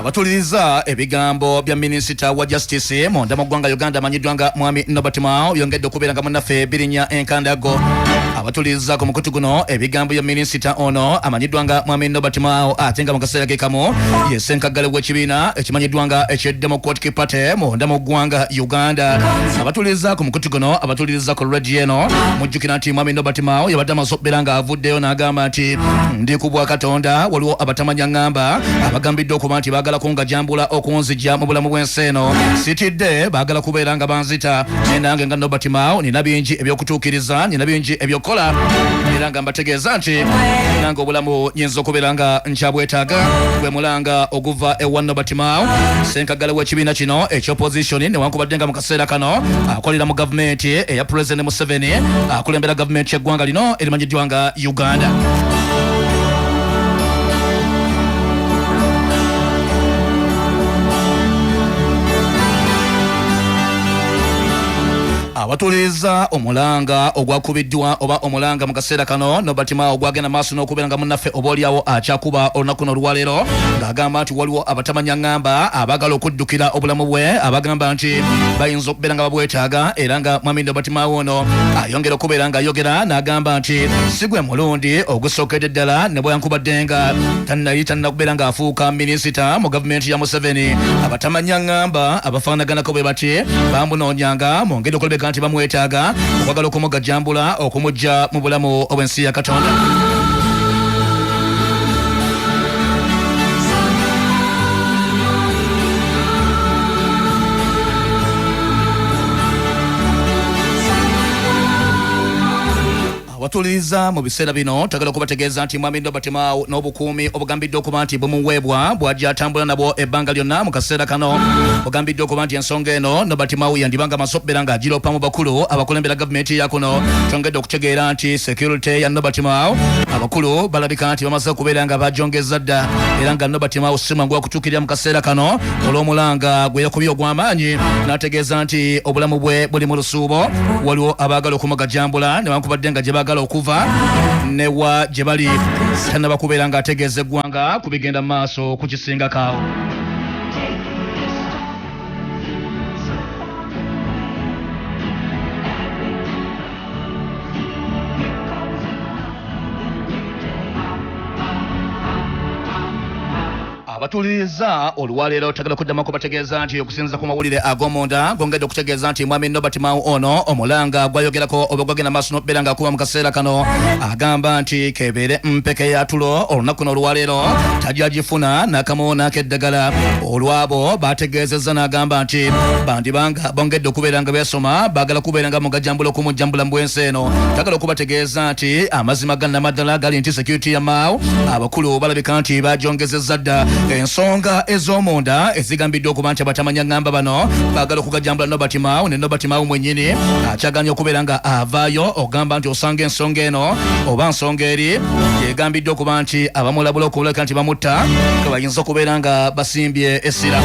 abatuliriza ebigambo bya minisita wa justice munda mu ggwanga Uganda amanyiddwa nga Mwami Norbert Mao yongedde okubeera nga munnaffe Birinya Enkandago. Abatuliriza ku mukutu guno ebigambo bya minisita ono amanyiddwa nga Mwami Norbert Mao ate nga mu kaseera ke kamu ye ssenkaggale w'ekibiina ekimanyiddwa nga eky'Democratic Party munda mu ggwanga Uganda. Abatuliriza ku mukutu guno abatuliriza ku radio eno mujjukira nti Mwami Norbert Mao yabadde amaze okubeera nga avuddeyo n'agamba nti ndi ku bwa Katonda waliwo abatamanya ngamba abagambiddwe okuba nti baagala kungajambula okunzija mu bulamu bw'ensi eno sitidde baagala kubeera nga banzita nange nga Norbert Mao nina bingi ebyokutuukiriza nina bingi ebyokukola era nga mbategeeza nti nange obulamu nyinza okubeera nga nkyabwetaaga gwe mulanga oguva ewa Norbert Mao ssenkaggale w'ekibiina kino eky'opposition newankubadde nga mu kaseera kano akolera mu gavumenti eya President Museveni akulembera gavumenti y'eggwanga lino erimanyiddwa nga Uganda. Abatuliriza omulanga ogwakubiddwa oba omulanga mu kaseera kano Norbert Mao gwagenda maaso n'okubeera nga munnaffe obaolyawo akyakuba olunaku luno olwaleero ng'agamba nti waliwo abatamanya ngamba abaagala okuddukira obulamu bwe abagamba nti bayinza okubeera nga babwetaaga era nga Mwami Norbert Mao ono ayongera okubeera ng'ayogera n'agamba nti si gwe mulundi ogusookedde ddala ne bwe yankubadde nga tannakubeera ng'afuuka minisita mu gavumenti ya Museveni abatamanya ngamba abafaanaganako bwe bati bamunoonyanga mu ngeri okulabeka nti bamwetaaga okwagala okumugajambula okumujja mu bulamu obw'ensi ya Katonda. Abatuliriza mu biseera bino tagala okubategeeza nti Mwami Norbert Mao n'obukuumi obugambiddwe okuba nti bumuweebwa bw'ajja atambula nabwo ebbanga lyonna mu kaseera kano bugambiddwe okuba nti ensonga eno Norbert Mao yandibanga amaze okubeera nga agiropa mu bakulu abakulembera gavumenti ya kuno. Twongedde okutegeera nti security ya Norbert Mao abakulu balabika nti bamaze okubeera nga bajongeza dda era nga Norbert Mao si mangu okutuukirira mu kaseera kano olw'omulanga gwe yakubye ogw'amaanyi n'ategeeza nti obulamu bwe buli mu lusuubo waliwo abaagala okumugajambula newankubadde nga gye baagala okuva newa gye bali tannaba kubeera ng'ategeeza eggwanga ku bigenda mu maaso ku kisingakaawo. Abatuliriza olwaleero tagala kuddamu kubategeeza nti okusinza ku mawulire ag'omunda gongedde okutegeeza nti Mwami Norbert Mao ono omulanga gwayogerako oba gwagenda maaso n'okubeera ng'akuba mu kaseera kano agamba nti kebeere mpeke ya tulo olunaku n'olwaleero tajja gifuna n'akamu n'akeddagala olwabo bategeezezza n'agamba nti bandibanga bongedde okubeera nga beesoma baagala kubeera nga mugajambula okumujjambula mu bw'ensi eno. Tagala okubategeeza nti amazima gannamaddala gali nti security ya Mao abakulu balabika nti bajongezezza dda ensonga ez'omunda ezigambiddwe okuba nti abatamanya ngamba bano baagala okugajambula Norbert Mao ne Norbert Mao mwennyini akyaganya okubeera nga avaayo ogamba nti osanga ensonga eno oba nsonga eri yegambiddwe okuba nti abamulabula okuleka nti bamutta nga bayinza okubeera nga basimbye essira.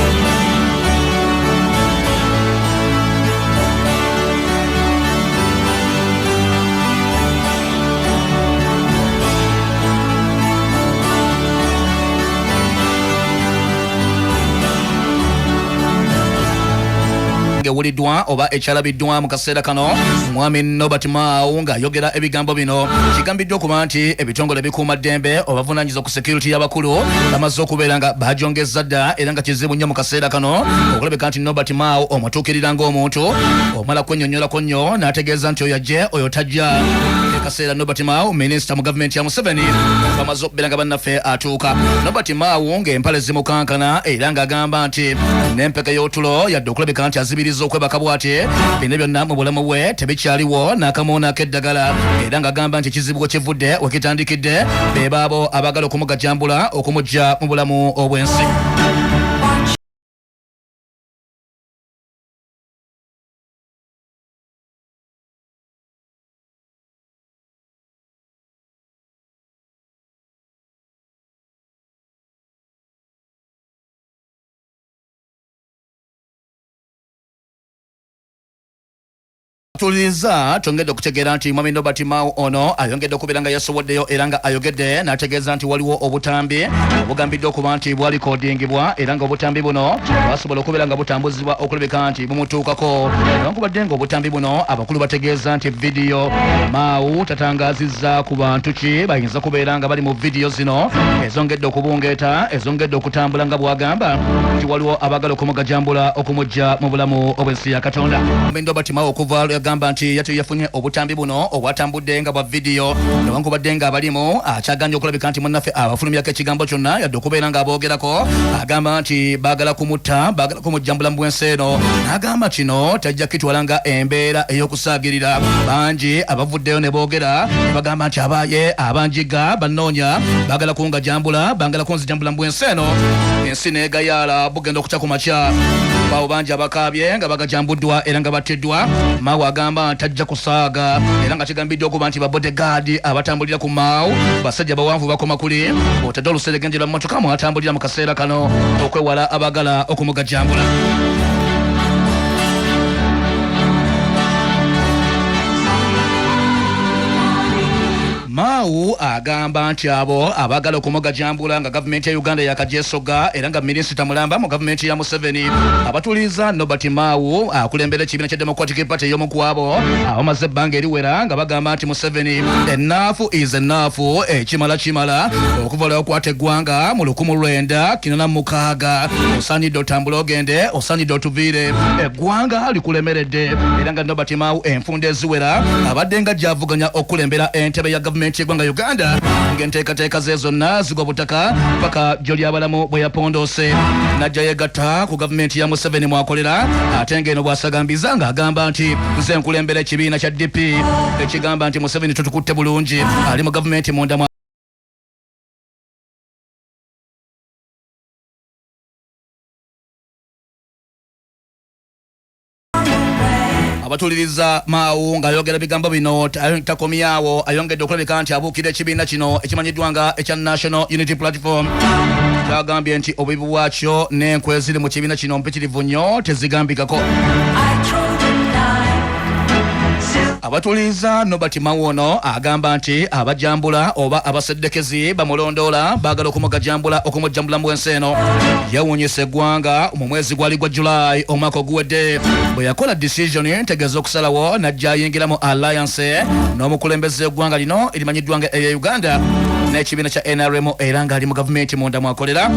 Ewuliddwa oba ekyalabiddwa mu kaseera kano Mwami Norbert Mao ng'ayogera ebigambo bino kigambiddwe okuba nti ebitongole bikuuma ddembe obavunaanyiza ku security y'abakulu bamaze okubeera nga bajongeza dda era nga kizibu nnyo mu kaseera kano okulabika nti Norbert Mao omutuukirira ng'omuntu omala kwennyonnyolako nnyo n'ategeeza nti oyo ajje oyo tajja. Kaseera Norbert Mao minisita mu gavumenti ya Museveni bamaze okubeera nga bannaffe atuuka. Norbert Mao ng'empale zimukankana era ng'agamba nti n'empeke y'otulo yadde okulabika nti azibiriza okwebaka bw'ati bino byonna mu bulamu bwe tebikyaliwo n'akamu n'akeddagala era ng'agamba nti ekizibu we kivudde we kitandikidde be baabo abaagala okumugajambula okumujja mu bulamu obw'ensi. Tuliza tongedde okutegeera nti Mwami Nobert Mao ono ayongedde okubeera nga yasoboddeyo era nga ayogedde n'ategeeza nti waliwo obutambi obugambiddwa okuba nti bwalikodingibwa era nga obutambi buno bwasobola okubeera nga butambuzibwa okulabika nti bumutuukako newankubadde nga obutambi buno abakulu bategeeza nti vidiyo Mao tatangazizza ku bantu ki bayinza kubeera nga bali mu vidiyo zino ezongedde okubungeeta ezongedde okutambula nga bwagamba nti waliwo abagala okumugajambula okumujja mu bulamu obw'ensi ya Katonda. Mwami Nobert Mao okuva gamba nti yafunye obutambi buno obwatambudde nga bwa vidiyo newankubadde nga abalimu akyagambye okulabika nti munnaffe abafulumyako ekigambo kyonna yadde okubeera nga aboogerako agamba nti baagala kumutta baagala kumujjambula mu bwensi eno n'agamba kino tajja kitwala nga embeera ey'okusaagirira bangi abavuddeyo ne boogera bagamba nti abaaye abanjiga bannoonya baagala kungajambula baagala kunzijambula mu bwensi eno ensi neegayaala bugenda okutya ku makya bawo bangi abakaabye nga bagajambuddwa era nga battiddwa Mao agamba tajja kusaaga era nga kigambiddwa okuba nti babodegaadi abatambulira ku Mao basajja bawanvu bakoma kuli otadde oluseregenje lwa mmotoka mwatambulira mu kaseera kano okwewala abagala okumugajambula. Mao agamba nti abo abagala okumugajambula nga gavumenti ya Uganda yakajesoga era nga minisita mulamba mu gavumenti ya Museveni abatuliza Nobert Mao akulembera ekibiina kya Democratic Party y'omukwabo abamaze ebbanga eriwera nga bagamba nti Museveni enough is enough kimala okuva okwata eggwanga mu 1986 osaanidde otambula ogende osaanidde otuviire eggwanga likulemeredde era nga Nobert Mao enfunda eziwera abadde nga gyavuganya okulembera entebe ya gavumenti y'eggwanga Uganda ng'enteekateeka ze zonna zigwa butaka paka gy'oli abalamu bwe yapondoose najja yeegatta ku gavumenti ya Museveni mwakolera ate ng'eno bw'asagambiza ng'agamba nti nze nkulembera ekibiina kya DP ekigamba nti Museveni tutukutte bulungi ali mu gavumenti munda abatuliriza Mao ng'ayogera bigambo bino takomyawo ayongedde okulabika nti abuukira ekibiina kino ekimanyiddwa nga ekya National Unity Platform kyagambye nti obubi bwakyo n'enkwe ziri mu kibiina kino mpitirivu nnyo tezigambikako. Abatuliza Nobert Mao ono agamba nti abajambula oba abaseddekezi bamulondoola baagala okumugajambula okumujjambula mu bwensi eno yawunyisa eggwanga mu mwezi gwali gwa July omwaka oguwedde bwe yakola decision ntegeeza okusalawo najja ayingira mu alliance n'omukulembeze eggwanga lino erimanyiddwa nga eya Uganda n'ekibiina kya NRM era ng'ali mu gavumenti munda mwakolera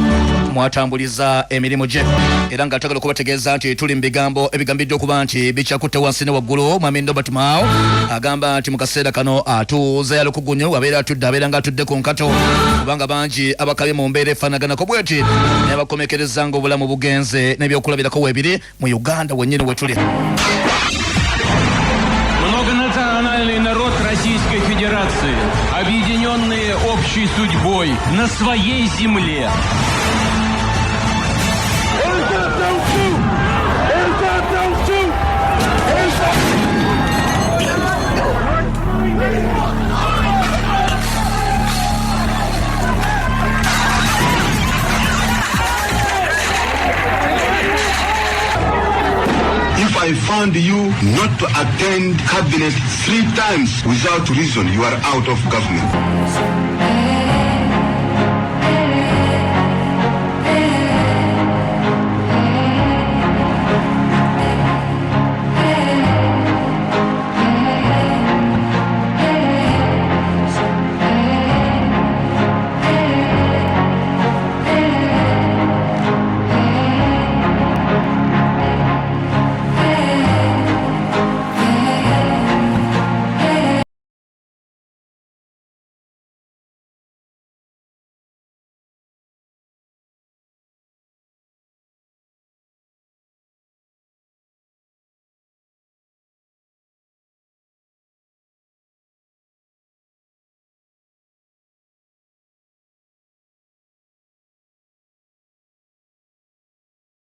mwatambuliza emirimu gye era ng'atagala okubategeeza nti tuli mu bigambo ebigambiddwa okuba nti bikyakutte wansi ne waggulu. Mwami Nobert Mao agamba nti mu kaseera kano atuuze yalukugunyo abeera atudde abeera nga atudde ku nkato kubanga bangi abakabye mu mbeera efaanaganako bweti naye bakomekereza nga obulamu bugenze n'ebyokulabirako weebiri mu Uganda wennyini we tuli. Многонациональный народ Российской Федерации, объединенные общей судьбой на своей земле. If I found you not to attend cabinet 3 times without reason, you are out of government.